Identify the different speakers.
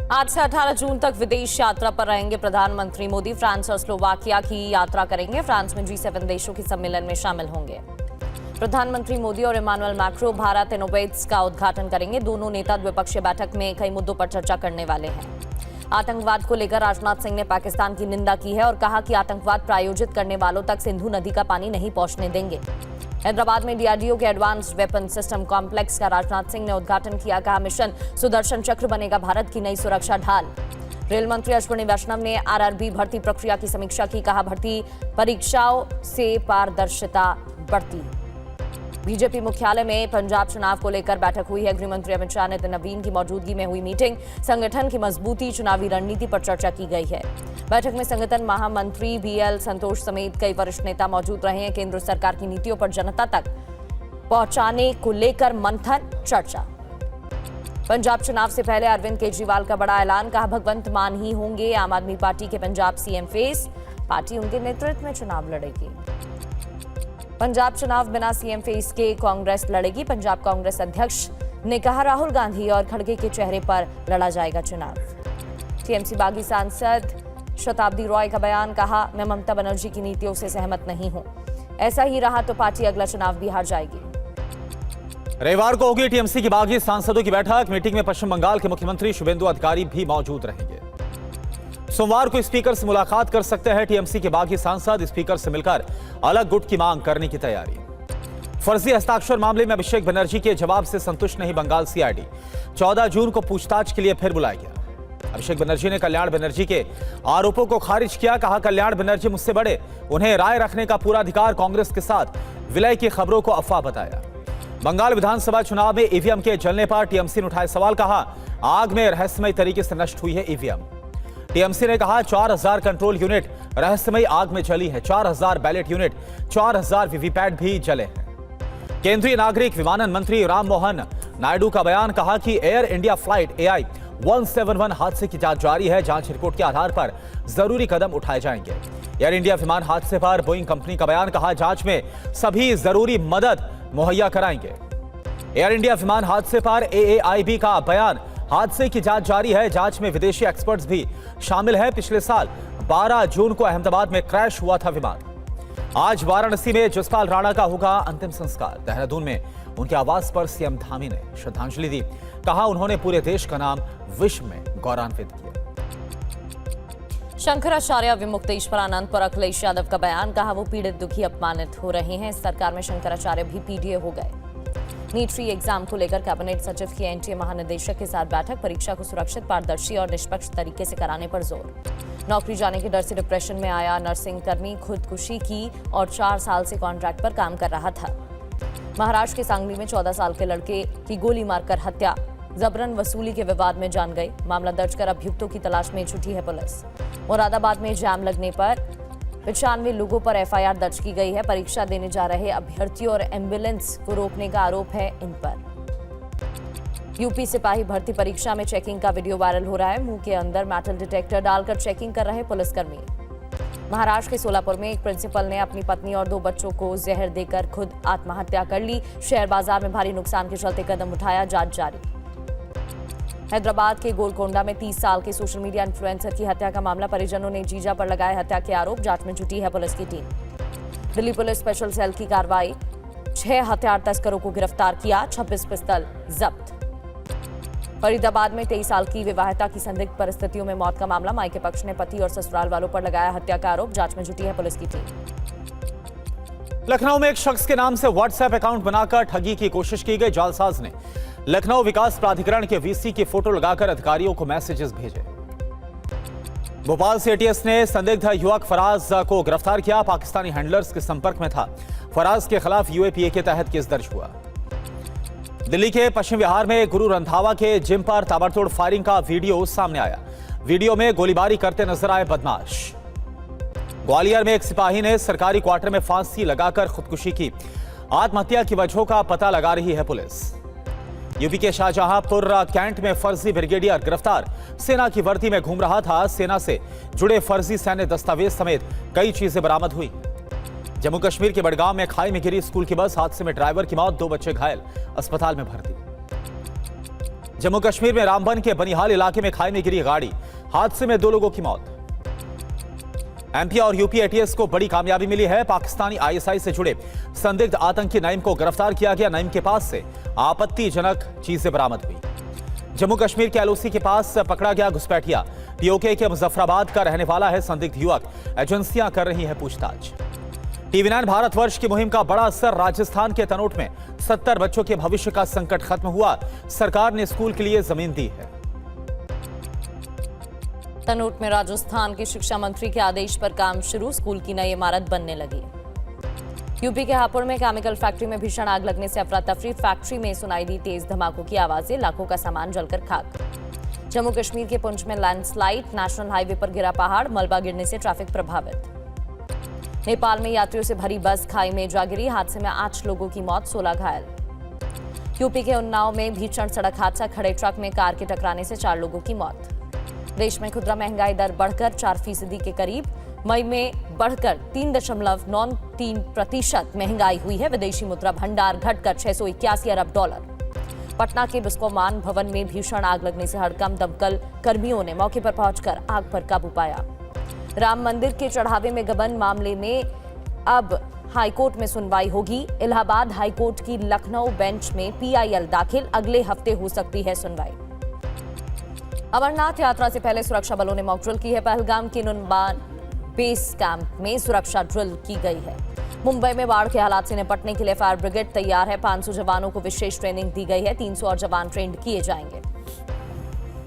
Speaker 1: आज से 18 जून तक विदेश यात्रा पर रहेंगे प्रधानमंत्री मोदी। फ्रांस और स्लोवाकिया की यात्रा करेंगे। फ्रांस में G7 देशों के सम्मेलन में शामिल होंगे। प्रधानमंत्री मोदी और इमानुएल मैक्रो भारत इनोवेट्स का उद्घाटन करेंगे। दोनों नेता द्विपक्षीय बैठक में कई मुद्दों पर चर्चा करने वाले हैं। आतंकवाद को लेकर राजनाथ सिंह ने पाकिस्तान की निंदा की है और कहा कि आतंकवाद प्रायोजित करने वालों तक सिंधु नदी का पानी नहीं पहुंचने देंगे। हैदराबाद में DRDO के एडवांस्ड वेपन सिस्टम कॉम्प्लेक्स का राजनाथ सिंह ने उद्घाटन किया। कहा मिशन सुदर्शन चक्र बनेगा भारत की नई सुरक्षा ढाल। रेल मंत्री अश्विनी वैष्णव ने RRB भर्ती प्रक्रिया की समीक्षा की। कहा भर्ती परीक्षाओं से पारदर्शिता बढ़ती। बीजेपी मुख्यालय में पंजाब चुनाव को लेकर बैठक हुई है। गृह मंत्री अमित शाह नितिन नवीन की मौजूदगी में हुई मीटिंग। संगठन की मजबूती, चुनावी रणनीति पर चर्चा की गई है। बैठक में संगठन महामंत्री BL संतोष समेत कई वरिष्ठ नेता मौजूद रहे हैं। केंद्र सरकार की नीतियों पर जनता तक पहुंचाने को लेकर मंथन, चर्चा। पंजाब चुनाव से पहले अरविंद केजरीवाल का बड़ा ऐलान। कहा भगवंत मान ही होंगे आम आदमी पार्टी के पंजाब CM फेस। पार्टी उनके नेतृत्व में चुनाव लड़ेगी। पंजाब चुनाव बिना CM फेस के कांग्रेस लड़ेगी। पंजाब कांग्रेस अध्यक्ष ने कहा राहुल गांधी और खड़गे के चेहरे पर लड़ा जाएगा चुनाव। TMC बागी सांसद शताब्दी रॉय का बयान। कहा मैं ममता बनर्जी की नीतियों से सहमत नहीं हूं। ऐसा ही रहा तो पार्टी अगला चुनाव भी हार जाएगी।
Speaker 2: रविवार को होगी TMC की बागी सांसदों की बैठक। मीटिंग में पश्चिम बंगाल के मुख्यमंत्री शुभेंदु अधिकारी भी मौजूद रहेंगे। सोमवार को स्पीकर से मुलाकात कर सकते हैं TMC के बागी सांसद। स्पीकर से मिलकर अलग गुट की मांग करने की तैयारी। फर्जी हस्ताक्षर मामले में अभिषेक बनर्जी के जवाब से संतुष्ट नहीं बंगाल CID। 14 जून को पूछताछ के लिए फिर बुलाया गया। अभिषेक बनर्जी ने कल्याण बनर्जी के आरोपों को खारिज किया। कहा कल्याण बनर्जी मुझसे बड़े, उन्हें राय रखने का पूरा अधिकार। कांग्रेस के साथ विलय की खबरों को अफवाह बताया। बंगाल विधानसभा चुनाव में EVM के जलने पर TMC ने उठाए सवाल। कहा आग में रहस्यमय तरीके से नष्ट हुई है EVM। TMC ने कहा 4000 कंट्रोल यूनिट रहस्यमय आग में जली है। 4000 बैलेट यूनिट, 4000 वीवीपैट भी जले हैं। केंद्रीय नागरिक विमानन मंत्री राम मोहन नायडू का बयान। कहा कि एयर इंडिया फ्लाइट AI 171 हादसे की जांच जारी है। जांच रिपोर्ट के आधार पर जरूरी कदम उठाए जाएंगे। एयर इंडिया विमान हादसे पर बोइंग कंपनी का बयान। कहा जांच में सभी जरूरी मदद मुहैया कराएंगे। एयर इंडिया विमान हादसे पर AAIB का बयान। हादसे की जांच जारी है। जांच में विदेशी एक्सपर्ट्स भी शामिल हैं। पिछले साल 12 जून को अहमदाबाद में क्रैश हुआ था विमान। आज वाराणसी में जसपाल राणा का होगा अंतिम संस्कार। देहरादून में उनके आवास पर CM धामी ने श्रद्धांजलि दी। कहा उन्होंने पूरे देश का नाम विश्व में गौरवान्वित किया।
Speaker 1: शंकराचार्य विमुक्तेश्वरानंद पर अखिलेश यादव का बयान। कहा वो पीड़ित, दुखी, अपमानित हो रहे हैं। सरकार में शंकराचार्य भी PDA हो गए। नीट री एग्जाम को लेकर कैबिनेट सचिव की NTA महानिदेशक के साथ बैठक। परीक्षा को सुरक्षित, पारदर्शी और निष्पक्ष तरीके से कराने पर जोर। नौकरी जाने के डर से डिप्रेशन में आया नर्सिंग कर्मी खुदकुशी की और 4 साल से कॉन्ट्रैक्ट पर काम कर रहा था। महाराष्ट्र के सांगली में 14 साल के लड़के की गोली मारकर हत्या। जबरन वसूली के विवाद में जान गए। मामला दर्ज कर अभियुक्तों की तलाश में जुटी है पुलिस। मुरादाबाद में जाम लगने पर 95 लोगों पर FIR दर्ज की गई है। परीक्षा देने जा रहे अभ्यर्थियों और एम्बुलेंस को रोकने का आरोप है इन पर। यूपी सिपाही भर्ती परीक्षा में चेकिंग का वीडियो वायरल हो रहा है। मुंह के अंदर मेटल डिटेक्टर डालकर चेकिंग कर रहे पुलिसकर्मी। महाराष्ट्र के सोलापुर में एक प्रिंसिपल ने अपनी पत्नी और 2 बच्चों को जहर देकर खुद आत्महत्या कर ली। शेयर बाजार में भारी नुकसान के चलते कदम उठाया, जांच जारी। हैदराबाद के गोलकोंडा में 30 साल के सोशल मीडिया इन्फ्लुएंसर की हत्या का मामला। परिजनों ने जीजा पर लगाए हत्या के आरोप। जांच में जुटी है पुलिस की team. Delhi police special cell की कार्रवाई। 6 हथियार तस्करों को गिरफ्तार किया। 26 पिस्तौल जब्त। फरीदाबाद में 23 साल की विवाहिता की संदिग्ध परिस्थितियों में मौत का मामला। मायके पक्ष ने पति और ससुराल वालों पर लगाया हत्या का आरोप। जांच में जुटी है पुलिस की टीम।
Speaker 2: लखनऊ में एक शख्स के नाम से WhatsApp अकाउंट बनाकर ठगी की कोशिश की गई। जालसाज ने लखनऊ विकास प्राधिकरण के VC की फोटो लगाकर अधिकारियों को मैसेजेस भेजे। भोपाल से ATS ने संदिग्ध युवक फराज को गिरफ्तार किया। पाकिस्तानी हैंडलर्स के संपर्क में था। फराज के खिलाफ UAPA के तहत केस दर्ज हुआ। दिल्ली के पश्चिम विहार में गुरु रंधावा के जिम पर ताबड़तोड़ फायरिंग का वीडियो सामने आया। वीडियो में गोलीबारी करते नजर आए बदमाश। ग्वालियर में एक सिपाही ने सरकारी क्वार्टर में फांसी लगाकर खुदकुशी की। आत्महत्या की वजहों का पता लगा रही है पुलिस। यूपी के शाहजहांपुर कैंट में फर्जी ब्रिगेडियर गिरफ्तार। सेना की वर्दी में घूम रहा था। सेना से जुड़े फर्जी सैन्य दस्तावेज समेत कई चीजें बरामद हुई। जम्मू कश्मीर के बड़गांव में खाई में गिरी स्कूल की बस। हादसे में ड्राइवर की मौत, 2 बच्चे घायल, अस्पताल में भर्ती। जम्मू कश्मीर में रामबन के बनिहाल इलाके में खाई में गिरी गाड़ी, हादसे में 2 लोगों की मौत। एमपी और यूपी एटीएस को बड़ी कामयाबी मिली है। पाकिस्तानी आईएसआई से जुड़े संदिग्ध आतंकी नईम को गिरफ्तार किया गया। नईम के पास से आपत्तिजनक चीजें बरामद हुई। जम्मू कश्मीर के एलओसी के पास पकड़ा गया घुसपैठिया। पीओके के मुजफ्फराबाद का रहने वाला है संदिग्ध युवक। एजेंसियां कर रही हैं पूछताछ। टीवी9 भारतवर्ष की मुहिम का बड़ा असर। राजस्थान के तनोट में 70 बच्चों के भविष्य का संकट खत्म हुआ। सरकार ने स्कूल के लिए जमीन दी है।
Speaker 1: तनोट में राजस्थान के शिक्षा मंत्री के आदेश पर काम शुरू, स्कूल की नई इमारत बनने लगी। यूपी के हापुड़ में केमिकल फैक्ट्री में भीषण आग लगने से अफरा तफरी। फैक्ट्री में सुनाई दी तेज धमाकों की आवाजें, लाखों का सामान जलकर खाक। जम्मू कश्मीर के पुंछ में लैंडस्लाइड, नेशनल हाईवे पर गिरा पहाड़, मलबा गिरने से ट्रैफिक प्रभावित। नेपाल में यात्रियों से भरी बस खाई में जा गिरी, हादसे में 8 लोगों की मौत, 16 घायल। यूपी के उन्नाव में भीषण सड़क हादसा, खड़े ट्रक में कार के टकराने से 4 लोगों की मौत। देश में खुदरा महंगाई दर बढ़कर 4% के करीब, मई में बढ़कर 3.93% महंगाई हुई है। विदेशी मुद्रा भंडार घटकर 681 अरब डॉलर। पटना के बिस्कोमान भवन में भीषण आग लगने से हड़कंप, दमकल कर्मियों ने मौके पर पहुंचकर आग पर काबू पाया। राम मंदिर के चढ़ावे में गबन मामले में अब हाईकोर्ट में सुनवाई होगी। इलाहाबाद हाईकोर्ट की लखनऊ बेंच में पीआईएल दाखिल, अगले हफ्ते हो सकती है सुनवाई। अमरनाथ यात्रा से पहले सुरक्षा बलों ने मॉक ड्रिल की है। पहलगाम के नुनबान बेस कैंप में सुरक्षा ड्रिल की गई है। मुंबई में बाढ़ के हालात से निपटने के लिए फायर ब्रिगेड तैयार है। 500 जवानों को विशेष ट्रेनिंग दी गई है। 300 और जवान ट्रेंड किए जाएंगे।